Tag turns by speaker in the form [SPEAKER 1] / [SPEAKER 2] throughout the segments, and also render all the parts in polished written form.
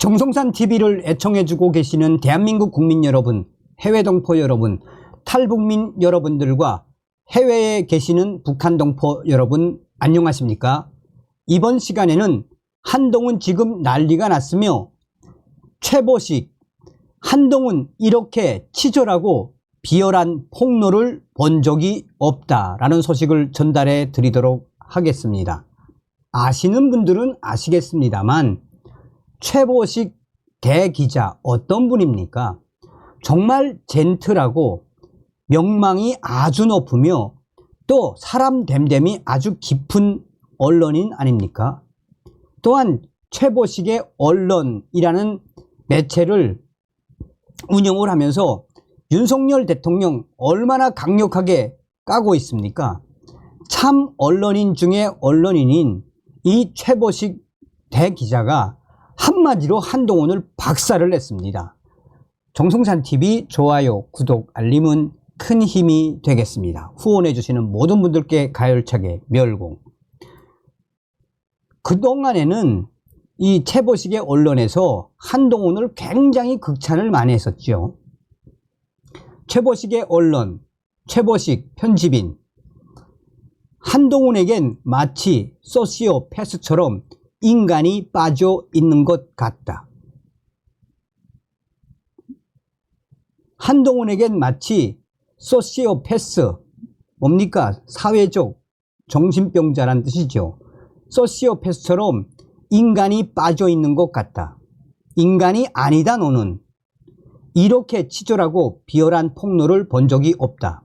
[SPEAKER 1] 정성산 TV를 애청해주고 계시는 대한민국 국민 여러분, 해외 동포 여러분, 탈북민 여러분들과 해외에 계시는 북한 동포 여러분 안녕하십니까? 이번 시간에는 한동훈 지금 난리가 났으며 최보식, 한동훈 이렇게 치졸하고 비열한 폭로를 본 적이 없다라는 소식을 전달해 드리도록 하겠습니다. 아시는 분들은 아시겠습니다만 최보식 대기자 어떤 분입니까? 정말 젠틀하고 명망이 아주 높으며 또 사람 됨됨이 아주 깊은 언론인 아닙니까? 또한 최보식의 언론이라는 매체를 운영을 하면서 윤석열 대통령 얼마나 강력하게 까고 있습니까? 참 언론인 중에 언론인인 이 최보식 대기자가 한마디로 한동훈을 박살을 냈습니다. 정성산TV 좋아요, 구독, 알림은 큰 힘이 되겠습니다. 후원해 주시는 모든 분들께 가열차게 멸공. 그동안에는 이 최보식의 언론에서 한동훈을 굉장히 극찬을 많이 했었죠. 최보식의 언론, 최보식 편집인, 한동훈에겐 마치 소시오패스처럼 인간이 빠져 있는 것 같다. 한동훈에겐 마치 소시오패스, 뭡니까? 사회적 정신병자란 뜻이죠. 소시오패스처럼 인간이 빠져 있는 것 같다. 인간이 아니다 너는. 이렇게 치졸하고 비열한 폭로를 본 적이 없다.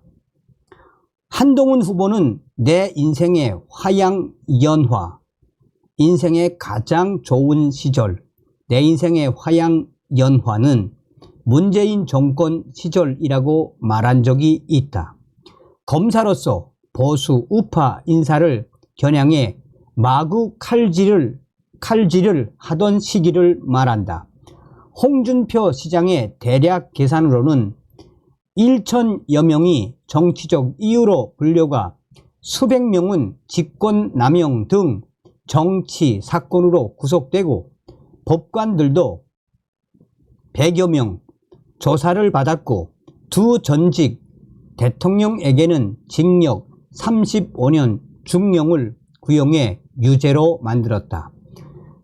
[SPEAKER 1] 한동훈 후보는 내 인생의 화양연화, 인생의 가장 좋은 시절, 내 인생의 화양연화는 문재인 정권 시절이라고 말한 적이 있다. 검사로서 보수 우파 인사를 겨냥해 마구 칼질을 하던 시기를 말한다. 홍준표 시장의 대략 계산으로는 1,000여 명이 정치적 이유로 불려가 수백 명은 직권남용 등 정치 사건으로 구속되고 법관들도 100여 명 조사를 받았고 두 전직 대통령에게는 징역 35년 중형을 구형해 유죄로 만들었다.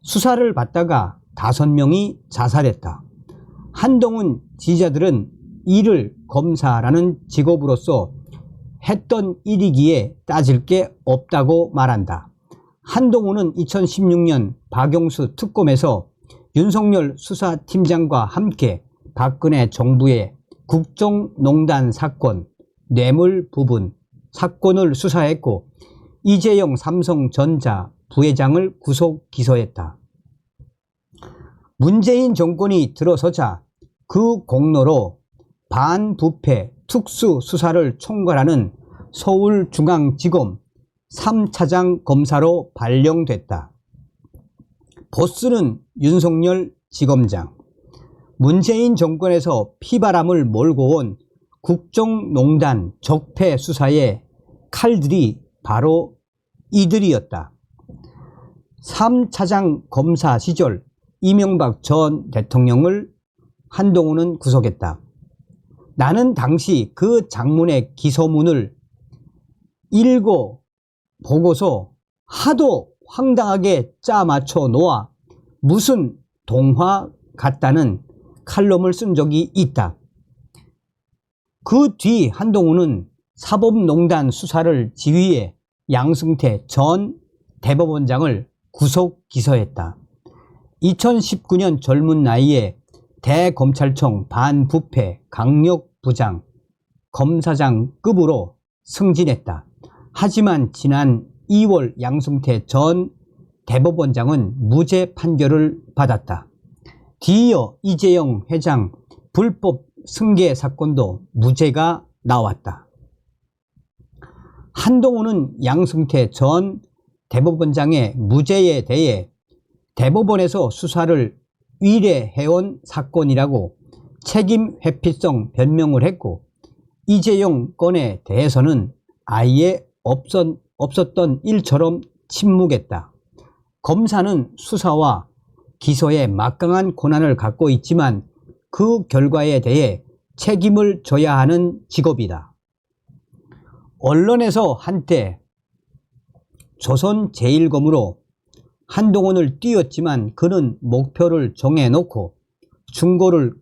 [SPEAKER 1] 수사를 받다가 5명이 자살했다. 한동훈 지지자들은 이를 검사라는 직업으로서 했던 일이기에 따질 게 없다고 말한다. 한동훈은 2016년 박영수 특검에서 윤석열 수사팀장과 함께 박근혜 정부의 국정농단 사건, 뇌물 부분 사건을 수사했고 이재용 삼성전자 부회장을 구속 기소했다. 문재인 정권이 들어서자 그 공로로 반부패 특수수사를 총괄하는 서울중앙지검 3차장 검사로 발령됐다. 보스는 윤석열 지검장. 문재인 정권에서 피바람을 몰고 온 국정농단 적폐 수사의 칼들이 바로 이들이었다. 3차장 검사 시절 이명박 전 대통령을 한동훈은 구속했다. 나는 당시 그 장문의 기소문을 읽고 보고서 하도 황당하게 짜 맞춰 놓아 무슨 동화 같다는 칼럼을 쓴 적이 있다. 그 뒤 한동훈은 사법농단 수사를 지휘해 양승태 전 대법원장을 구속 기소했다. 2019년 젊은 나이에 대검찰청 반부패 강력부장 검사장급으로 승진했다. 하지만 지난 2월 양승태 전 대법원장은 무죄 판결을 받았다. 뒤이어 이재용 회장 불법 승계 사건도 무죄가 나왔다. 한동훈은 양승태 전 대법원장의 무죄에 대해 대법원에서 수사를 의뢰해온 사건이라고 책임 회피성 변명을 했고 이재용 건에 대해서는 아예 없었던 일처럼 침묵했다. 검사는 수사와 기소에 막강한 권한을 갖고 있지만 그 결과에 대해 책임을 져야 하는 직업이다. 언론에서 한때 조선제일검으로 한동훈을 띄웠지만 그는 목표를 정해놓고 중고를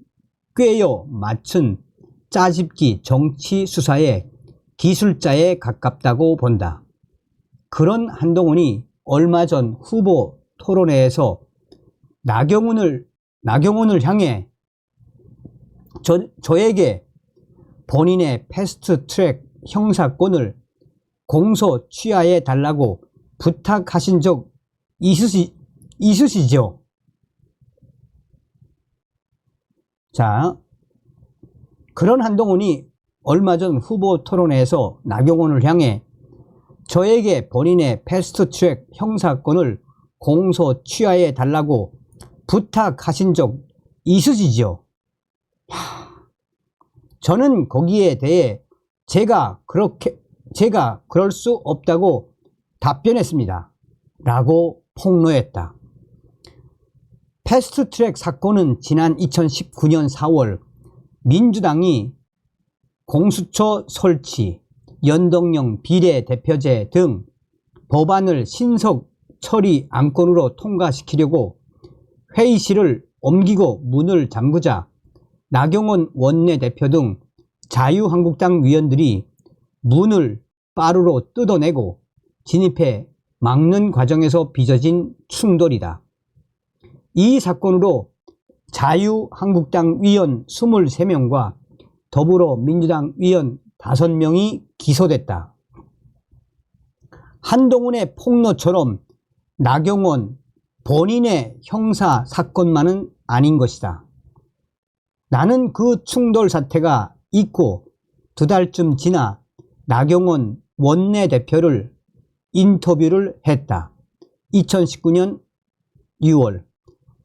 [SPEAKER 1] 꿰어 맞춘 짜집기 정치 수사의 기술자에 가깝다고 본다. 그런 한동훈이 얼마 전 후보 토론회에서 나경원을 향해 저에게 본인의 패스트트랙 형사권을 공소 취하해 달라고 부탁하신 적 있으시죠? 자, 그런 한동훈이 얼마 전 후보 토론회에서 나경원을 향해 저에게 본인의 패스트트랙 형사권을 공소 취하해 달라고 부탁하신 적 있으시죠? 저는 거기에 대해 제가 그럴 수 없다고 답변했습니다. 라고 폭로했다. 패스트트랙 사건은 지난 2019년 4월 민주당이 공수처 설치, 연동형 비례대표제 등 법안을 신속 처리 안건으로 통과시키려고 회의실을 옮기고 문을 잠그자 나경원 원내대표 등 자유한국당 위원들이 문을 빠르로 뜯어내고 진입해 막는 과정에서 빚어진 충돌이다. 이 사건으로 자유한국당 위원 23명과 더불어민주당 위원 5명이 기소됐다. 한동훈의 폭로처럼 나경원 본인의 형사 사건만은 아닌 것이다. 나는 그 충돌 사태가 있고 2달쯤 지나 나경원 원내대표를 인터뷰를 했다. 2019년 6월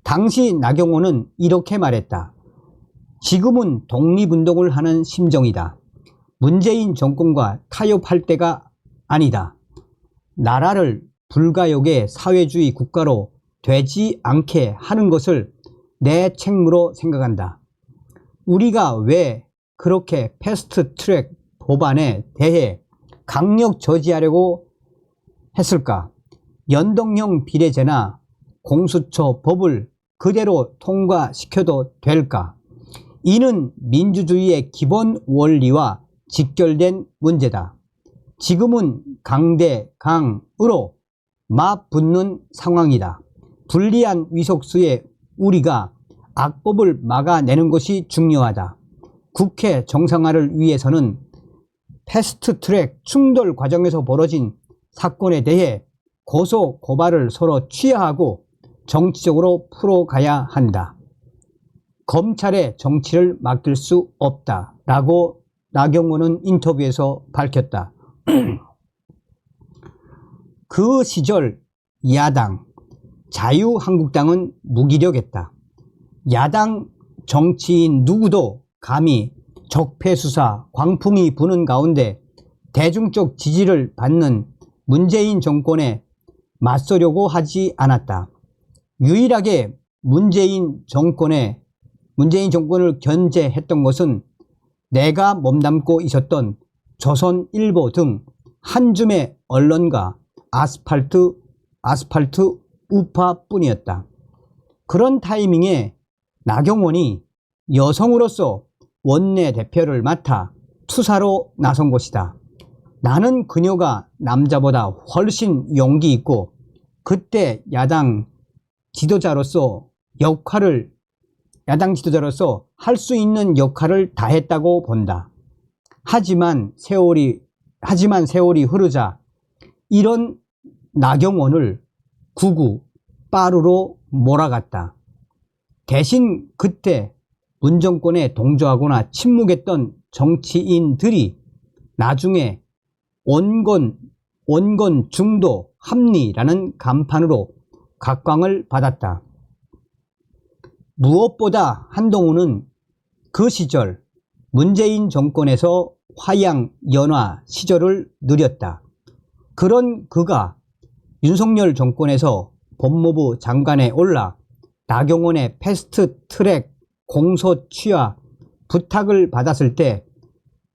[SPEAKER 1] 당시 나경원은 이렇게 말했다. 지금은 독립운동을 하는 심정이다. 문재인 정권과 타협할 때가 아니다. 나라를 불가역의 사회주의 국가로 되지 않게 하는 것을 내 책무로 생각한다. 우리가 왜 그렇게 패스트트랙 법안에 대해 강력 저지하려고 했을까? 연동형 비례제나 공수처 법을 그대로 통과시켜도 될까? 이는 민주주의의 기본 원리와 직결된 문제다. 지금은 강대강으로 맞붙는 상황이다. 불리한 위속수에 우리가 악법을 막아내는 것이 중요하다. 국회 정상화를 위해서는 패스트트랙 충돌 과정에서 벌어진 사건에 대해 고소 고발을 서로 취하하고 정치적으로 풀어가야 한다. 검찰의 정치를 맡길 수 없다. 라고 나경원은 인터뷰에서 밝혔다. 그 시절 야당, 자유한국당은 무기력했다. 야당 정치인 누구도 감히 적폐수사, 광풍이 부는 가운데 대중적 지지를 받는 문재인 정권에 맞서려고 하지 않았다. 유일하게 문재인 정권을 견제했던 것은 내가 몸담고 있었던 조선일보 등 한 줌의 언론과 아스팔트 우파뿐이었다. 그런 타이밍에 나경원이 여성으로서 원내대표를 맡아 투사로 나선 것이다. 나는 그녀가 남자보다 훨씬 용기 있고 그때 야당 지도자로서 할 수 있는 역할을 다했다고 본다. 하지만 세월이 흐르자 이런 나경원을 구구 빠루로 몰아갔다. 대신 그때 문정권에 동조하거나 침묵했던 정치인들이 나중에 원건 중도 합리라는 간판으로 각광을 받았다. 무엇보다 한동훈은 그 시절 문재인 정권에서 화양 연화 시절을 누렸다. 그런 그가 윤석열 정권에서 법무부 장관에 올라 나경원의 패스트 트랙 공소 취하 부탁을 받았을 때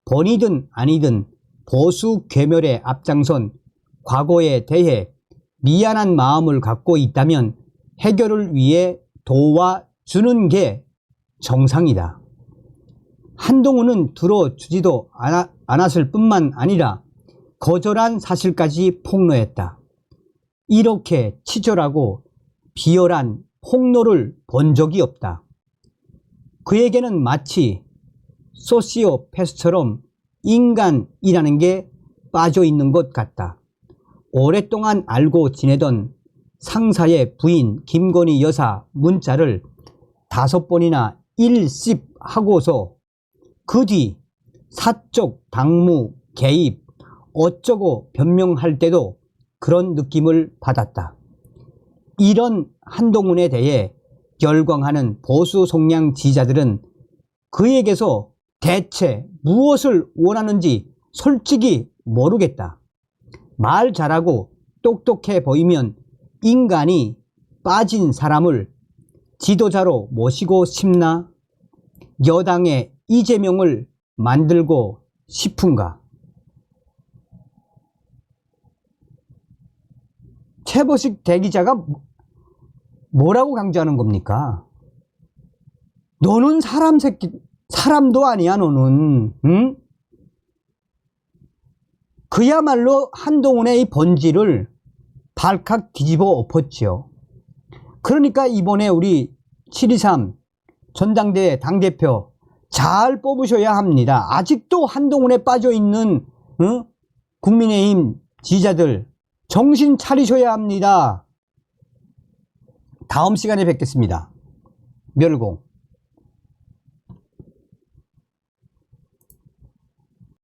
[SPEAKER 1] 본이든 아니든 보수 괴멸에 앞장선 과거에 대해 미안한 마음을 갖고 있다면 해결을 위해 도와주는 게 정상이다. 한동훈은 들어주지도 않았을 뿐만 아니라 거절한 사실까지 폭로했다. 이렇게 치졸하고 비열한 폭로를 본 적이 없다. 그에게는 마치 소시오패스처럼 인간이라는 게 빠져 있는 것 같다. 오랫동안 알고 지내던 상사의 부인 김건희 여사 문자를 5번이나 일십하고서 그 뒤 사적 당무 개입 어쩌고 변명할 때도 그런 느낌을 받았다. 이런 한동훈에 대해 열광하는 보수 성향 지지자들은 그에게서 대체 무엇을 원하는지 솔직히 모르겠다. 말 잘하고 똑똑해 보이면 인간이 빠진 사람을 지도자로 모시고 싶나? 여당의 이재명을 만들고 싶은가? 최보식 대기자가 뭐라고 강조하는 겁니까? 너는 사람도 아니야, 너는. 응? 그야말로 한동훈의 이 본질을 발칵 뒤집어 엎었지요. 그러니까 이번에 우리 723 전당대회 당대표 잘 뽑으셔야 합니다. 아직도 한동훈에 빠져있는 국민의힘 지지자들 정신 차리셔야 합니다. 다음 시간에 뵙겠습니다. 멸공.